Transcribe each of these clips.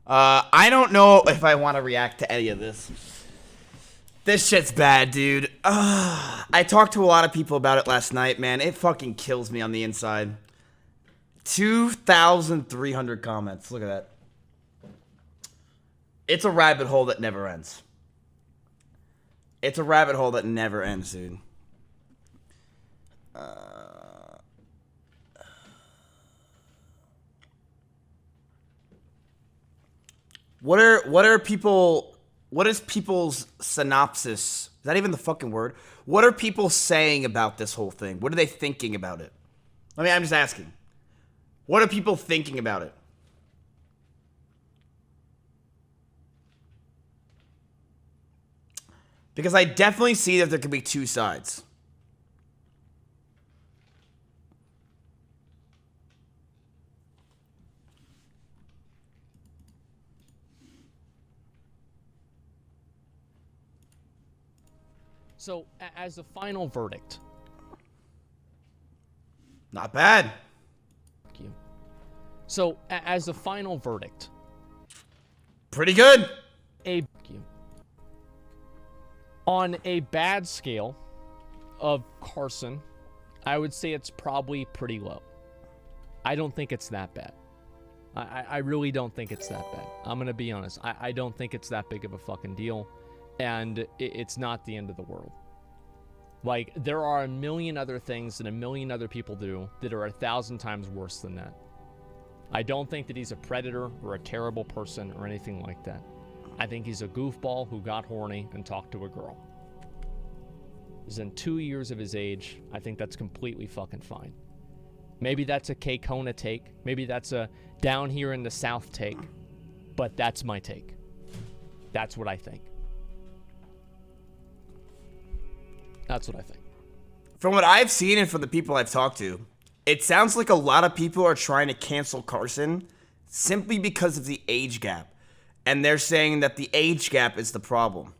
I don't know if I want to react to any of this. This shit's bad, dude. I talked to a lot of people about it last night, man. It fucking kills me on the inside. 2,300 comments. Look at that. It's a rabbit hole that never ends. It's a rabbit hole that never ends, dude. What is people's synopsis? Is that even the fucking word? What are people saying about this whole thing? What are they thinking about it? I mean, I'm just asking. What are people thinking about it? Because I definitely see that there could be two sides. So, as a final verdict. Not bad. Thank you. So, as a final verdict. Pretty good. On a bad scale of Carson, I would say it's probably pretty low. I don't think it's that bad. I really don't think it's that bad. I'm going to be honest. I don't think it's that big of a fucking deal. And it's not the end of the world. Like, there are a million other things that a million other people do that are 1,000 times worse than that. I don't think that he's a predator or a terrible person or anything like that. I think he's a goofball who got horny and talked to a girl. He's in 2 years of his age. I think that's completely fucking fine. Maybe that's a K-Kona take. Maybe that's a down here in the South take. But that's my take. That's what I think. That's what I think. From what I've seen and from the people I've talked to, it sounds like a lot of people are trying to cancel Carson simply because of the age gap. And they're saying that the age gap is the problem.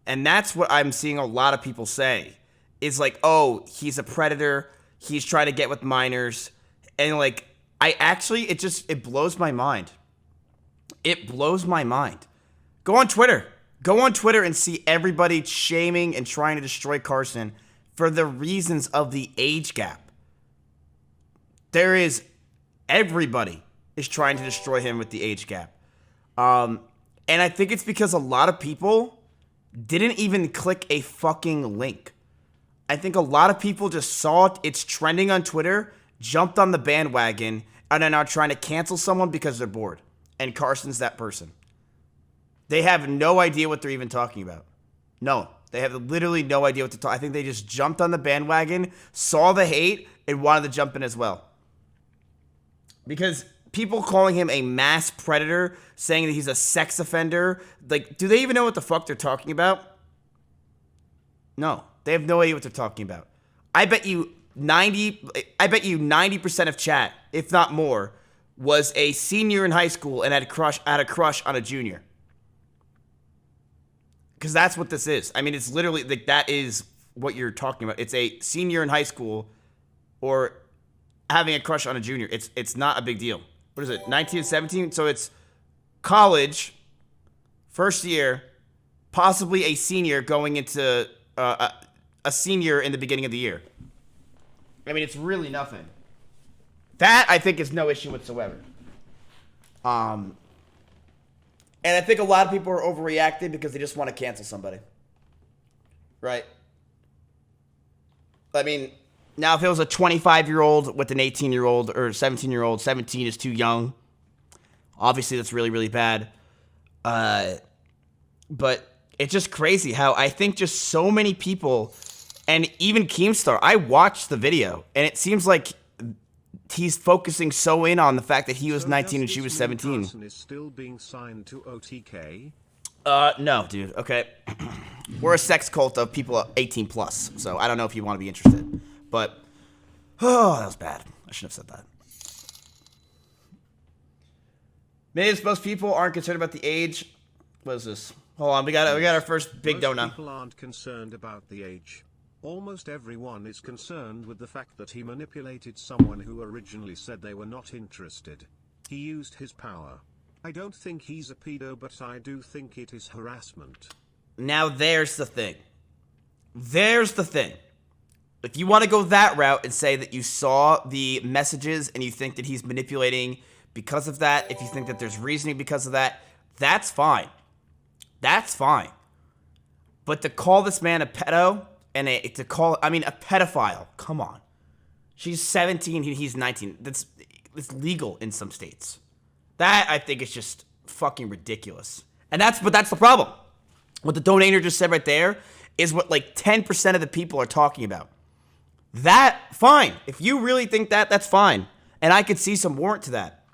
And that's what I'm seeing a lot of people say. Is like, oh, he's a predator. He's trying to get with minors. And like, it blows my mind. It blows my mind. Go on Twitter. Go on Twitter and see everybody shaming and trying to destroy Carson for the reasons of the age gap. Everybody is trying to destroy him with the age gap. And I think it's because a lot of people didn't even click a fucking link. I think a lot of people just saw it's trending on Twitter, jumped on the bandwagon, and are now trying to cancel someone because they're bored. And Carson's that person. They have no idea what they're even talking about. No, they have literally no idea what to talk. I think they just jumped on the bandwagon, saw the hate, and wanted to jump in as well. Because people calling him a mass predator, saying that he's a sex offender, like, do they even know what the fuck they're talking about? No, they have no idea what they're talking about. I bet you 90% of chat, if not more, was a senior in high school and had a crush on a junior. Because that's what this is. I mean, it's literally, like, that is what you're talking about. It's a senior in high school or having a crush on a junior. It's not a big deal. What is it, 19, 17? So it's college, first year, possibly a senior going into a senior in the beginning of the year. I mean, it's really nothing. That, I think, is no issue whatsoever. And I think a lot of people are overreacting because they just want to cancel somebody. Right? I mean, now if it was a 25-year-old with an 18-year-old or 17-year-old, 17 is too young. Obviously, that's really, really bad. But it's just crazy how I think just so many people, and even Keemstar, I watched the video, and it seems like he's focusing so in on the fact that he was 19 and she was 17. Carson is still being signed to OTK? No, dude. Okay. We're a sex cult of people 18 plus, so I don't know if you want to be interested. But, oh, that was bad. I shouldn't have said that. Maybe most people aren't concerned about the age. What is this? Hold on, we got our first big donut. Most people aren't concerned about the age. Almost everyone is concerned with the fact that he manipulated someone who originally said they were not interested. He used his power. I don't think he's a pedo, but I do think it is harassment. Now there's the thing. There's the thing. If you want to go that route and say that you saw the messages and you think that he's manipulating because of that, if you think that there's reasoning because of that, that's fine. That's fine. But to call this man a pedo and a pedophile, come on. She's 17, he's 19. It's legal in some states. That, I think, is just fucking ridiculous. But that's the problem. What the donator just said right there is what like 10% of the people are talking about. That, fine. If you really think that, that's fine. And I could see some warrant to that.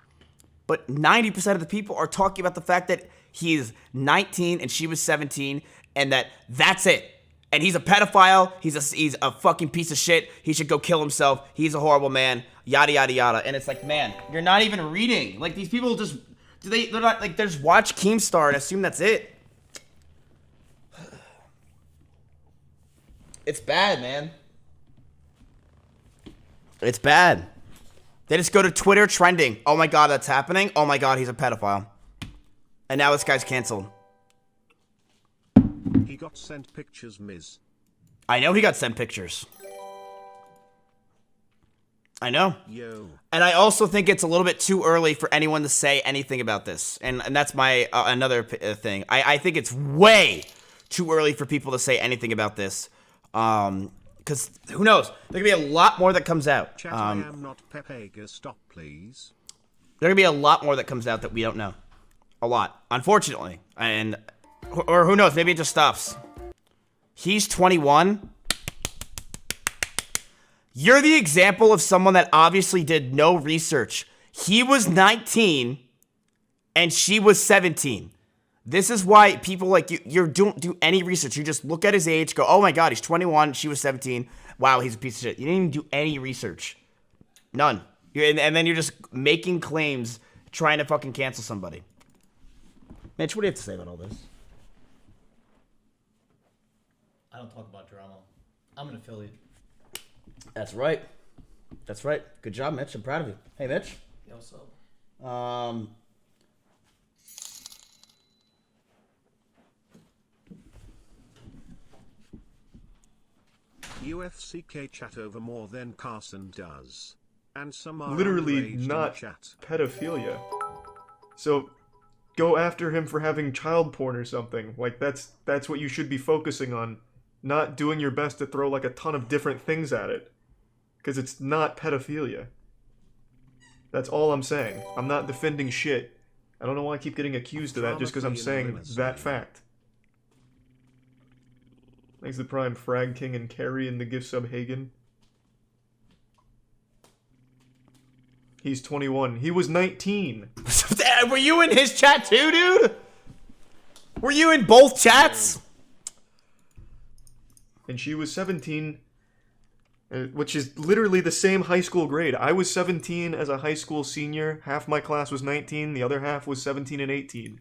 But 90% of the people are talking about the fact that he is 19 and she was 17 and that's it. And he's a pedophile. He's a fucking piece of shit. He should go kill himself. He's a horrible man. Yada, yada, yada. And it's like, man, you're not even reading. Like, these people just, they're not, like, they just watch Keemstar and assume that's it. It's bad, man. It's bad. They just go to Twitter trending. Oh my god, that's happening. Oh my god, he's a pedophile. And now this guy's canceled. He got sent pictures, Miz. I know he got sent pictures. I know. Yo. And I also think it's a little bit too early for anyone to say anything about this. And that's my another thing. I think it's way too early for people to say anything about this. Because who knows? There could be a lot more that comes out. Chat, I am not Pepega. Stop, please. There could be a lot more that comes out that we don't know. A lot, unfortunately. Or who knows? Maybe it just stops. He's 21. You're the example of someone that obviously did no research. He was 19 and she was 17. This is why people like you don't do any research. You just look at his age, go, oh my god, he's 21, she was 17. Wow, he's a piece of shit. You didn't even do any research. None. And then you're just making claims, trying to fucking cancel somebody. Mitch, what do you have to say about all this? I don't talk about drama. I'm an affiliate. That's right. That's right. Good job, Mitch. I'm proud of you. Hey, Mitch. Yo, what's up? UFCK chat over more than Carson does. And some are Literally underaged not in chat. pedophilia. So go after him for having child porn or something. Like that's what you should be focusing on, not doing your best to throw like a ton of different things at it. Because it's not pedophilia. That's all I'm saying. I'm not defending shit. I don't know why I keep getting accused of that just because I'm saying that fact. Thanks to Prime, Frag King and Carrie in the gift sub Hagen. He's 21. He was 19. Were you in his chat too, dude? Were you in both chats? And she was 17, which is literally the same high school grade. I was 17 as a high school senior. Half my class was 19. The other half was 17 and 18.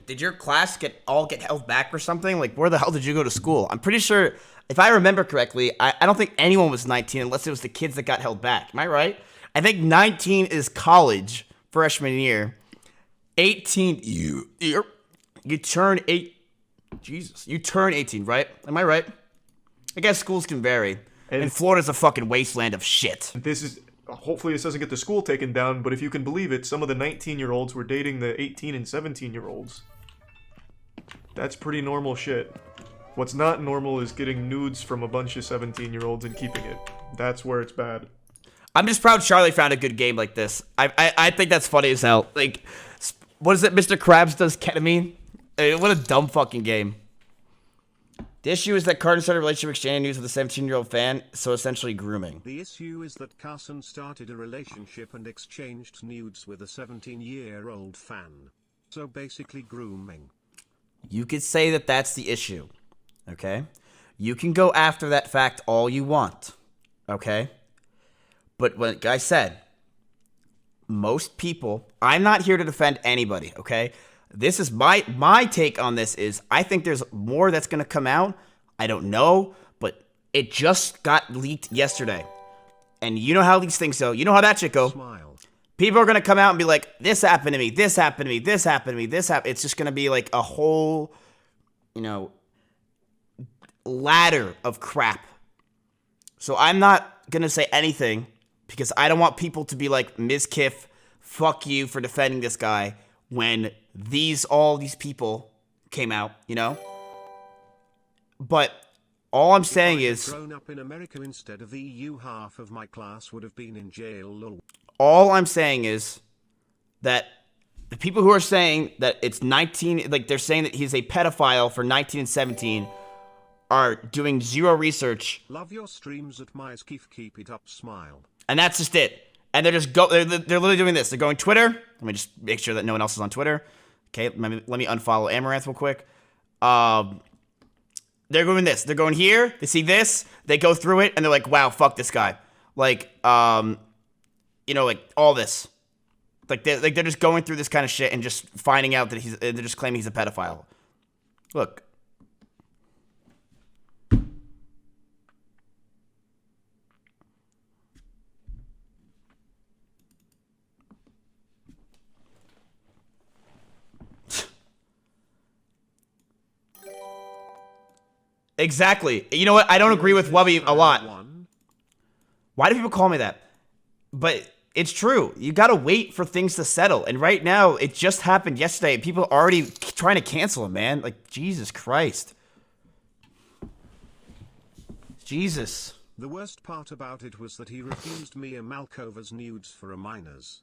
Did your class get held back or something? Like, where the hell did you go to school? I'm pretty sure, if I remember correctly, I don't think anyone was 19 unless it was the kids that got held back. Am I right? I think 19 is college, freshman year. 18, you turn 8. Jesus, you turn 18, right? Am I right? I guess schools can vary. And Florida's a fucking wasteland of shit. This is... Hopefully this doesn't get the school taken down, but if you can believe it, some of the 19-year-olds were dating the 18 and 17-year-olds. That's pretty normal shit. What's not normal is getting nudes from a bunch of 17-year-olds and keeping it. That's where it's bad. I'm just proud Charlie found a good game like this. I think that's funny as hell. Like, what is it? Mr. Krabs does ketamine? What a dumb fucking game. The issue is that Carson started a relationship exchanging news with a 17-year-old fan, so essentially grooming. The issue is that Carson started a relationship and exchanged nudes with a 17-year-old fan. So basically grooming. You could say that that's the issue, okay? You can go after that fact all you want, okay? But like I said, most people, I'm not here to defend anybody, okay? This is my take on this is I think there's more that's going to come out. I don't know, but it just got leaked yesterday. And you know how these things go. You know how that shit go. Smile. People are going to come out and be like, this happened to me, this happened to me, this happened to me, this happened. It's just going to be like a whole, you know, ladder of crap. So I'm not going to say anything because I don't want people to be like, Mizkif, fuck you for defending this guy when all these people came out, you know? But all I'm saying is, grown up in America instead of the EU, half of my class would have been in jail. Lol. all I'm saying is that the people who are saying that it's 19, like they're saying that he's a pedophile for 19 and 17 are doing zero research. Love your streams at Mizkif, keep it up, smile. And that's just it. And they're literally doing this. They're going Twitter. Let me just make sure that no one else is on Twitter. Okay, let me unfollow Amaranth real quick. They're going this. They're going here. They see this. They go through it, and they're like, wow, fuck this guy. Like, you know, like, all this. Like, they're just going through this kind of shit and just finding out that they're just claiming he's a pedophile. Look. Exactly. You know what? I don't agree with Wubby a lot. Why do people call me that? But it's true. You gotta wait for things to settle. And right now, it just happened yesterday. People are already trying to cancel him, man. Like, Jesus Christ. Jesus. The worst part about it was that he refused Mia Malkova's nudes for a minors.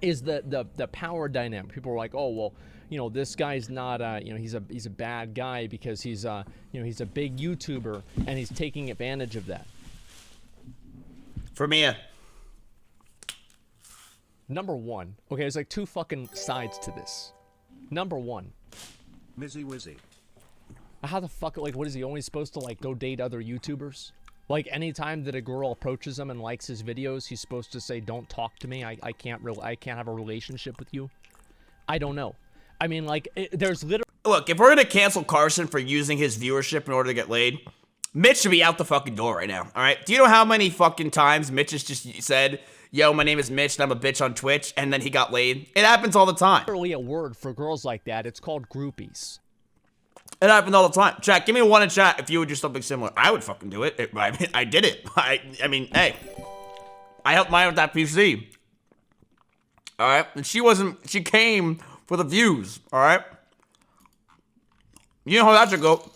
Is the power dynamic. People are like, oh, well, you know, this guy's not, you know, he's a bad guy because he's, you know, he's a big YouTuber and he's taking advantage of that. For Mia. Number one, okay, there's like two fucking sides to this. Number one, Mizzy Wizzy. how the fuck, like, what is he only supposed to, like, go date other YouTubers? Like, anytime that a girl approaches him and likes his videos, he's supposed to say, don't talk to me, I can't have a relationship with you? I don't know. I mean, like, there's literally... Look, if we're gonna cancel Carson for using his viewership in order to get laid, Mitch should be out the fucking door right now, alright? Do you know how many fucking times Mitch has just said, yo, my name is Mitch and I'm a bitch on Twitch, and then he got laid? It happens all the time. Literally a word for girls like that. It's called groupies. It happens all the time. Chat, give me a one in chat if you would do something similar. I would fucking do it. I mean, I did it. I mean, hey. I helped mine with that PC. Alright? And she came for the views. Alright? You know how that should go.